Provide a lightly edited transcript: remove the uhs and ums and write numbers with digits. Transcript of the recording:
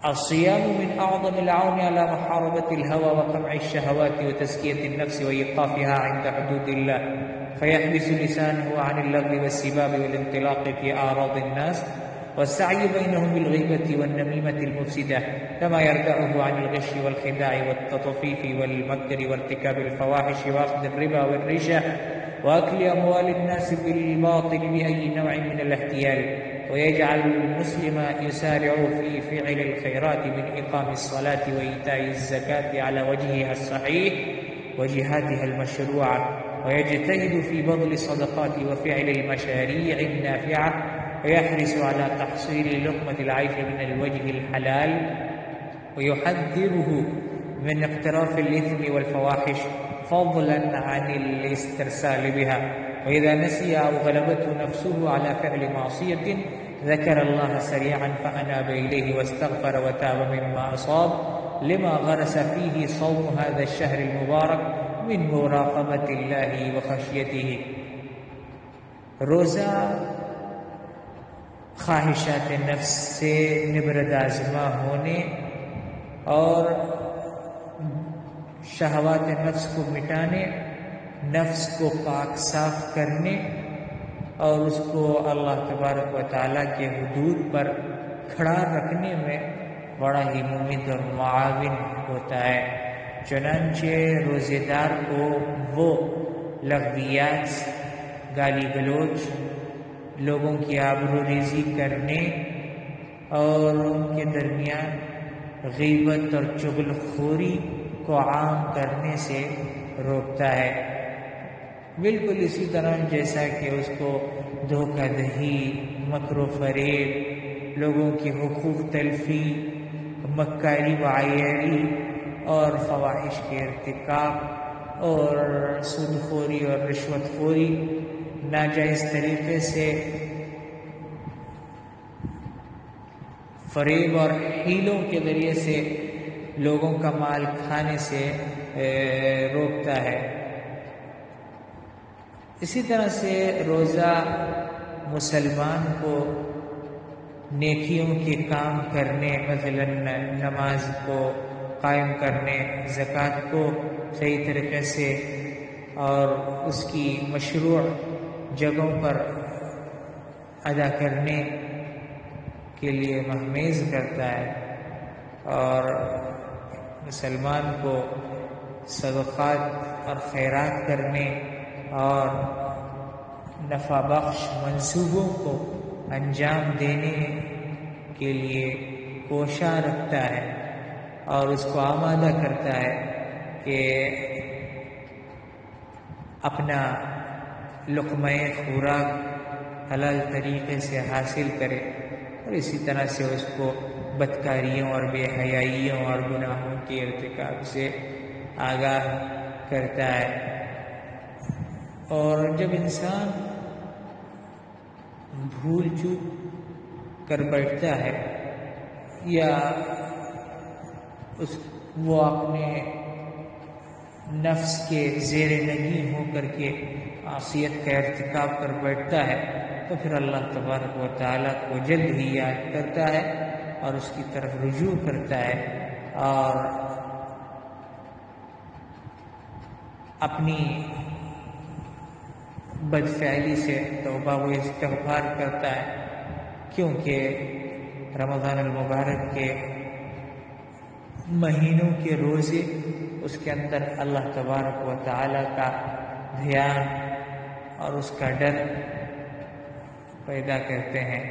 الصيام من أعظم العون على محاربة الهوى وقمع الشهوات وتزكية النفس وإيقافها عند حدود الله، فيحبس لسانه عن اللغو والسباب والانطلاق في أعراض الناس والسعي بينهم بالغيبة والنميمة المفسدة، كما يردعه عن الغش والخداع والتطفيف والمكر وارتكاب الفواحش وأخذ الربا والرشا وأكل أموال الناس بالباطل بأي نوع من الاحتيال، ويجعل المسلم يسارع في فعل الخيرات من إقام الصلاة وإيتاء الزكاة على وجهها الصحيح وجهاتها المشروعة، ويجتهد في بذل الصدقات وفعل المشاريع النافعة، ويحرص على تحصيل لقمة العيش من الوجه الحلال، ويحذره من اقتراف الإثم والفواحش فضلا عن الاسترسال بها. وإذا نسي أو غلبته نفسه على فعل معصية ذكر الله سريعا فأناب إليه واستغفر وتاب مما أصاب، لما غرس فيه صوم هذا الشهر المبارك من مراقبة الله وخشيته. روزہ خواہشات نفس سے نبرد آزما ہونے اور شہوات نفس کو مٹانے، نفس کو پاک صاف کرنے اور اس کو اللہ تبارک و تعالیٰ کے حدود پر کھڑا رکھنے میں بڑا ہی ممید اور معاون ہوتا ہے۔ چنانچہ روزے دار کو وہ لغویات، گالی گلوچ، لوگوں کی آبروریزی کرنے اور ان کے درمیان غیبت اور چغل خوری کو عام کرنے سے روکتا ہے، بالکل اسی طرح جیسا کہ اس کو دھوکہ دہی، مکر و فریب، لوگوں کی حقوق تلفی، مکاری و عیاری اور فواحش کے ارتکاب اور سود خوری اور رشوت خوری، ناجائز طریقے سے فریب اور حیلوں کے ذریعے سے لوگوں کا مال کھانے سے روکتا ہے۔ اسی طرح سے روزہ مسلمان کو نیکیوں کے کام کرنے، مثلا نماز کو قائم کرنے، زکوٰۃ کو صحیح طریقے سے اور اس کی مشروع جگہوں پر ادا کرنے کے لیے مہمیز کرتا ہے، اور مسلمان کو صدقات اور خیرات کرنے اور نفع بخش منصوبوں کو انجام دینے کے لیے کوشاں رکھتا ہے اور اس کو آمادہ کرتا ہے کہ اپنا لقمہ خوراک حلال طریقے سے حاصل کرے، اور اسی طرح سے اس کو بدکاریوں اور بے حیائیوں اور گناہوں کے ارتکاب سے آگاہ کرتا ہے۔ اور جب انسان بھول چوک کر بیٹھتا ہے یا وہ اپنے نفس کے زیر نگین ہو کر کے معصیت کا ارتکاب کر بیٹھتا ہے، تو پھر اللہ تبارک و تعالیٰ کو جلد ہی یاد کرتا ہے اور اس کی طرف رجوع کرتا ہے اور اپنی بدفعلی سے توبہ و استغفار کرتا ہے، کیونکہ رمضان المبارک کے مہینوں کے روزے اس کے اندر اللہ تبارک و تعالیٰ کا دھیان اور اس کا ڈر پیدا کرتے ہیں۔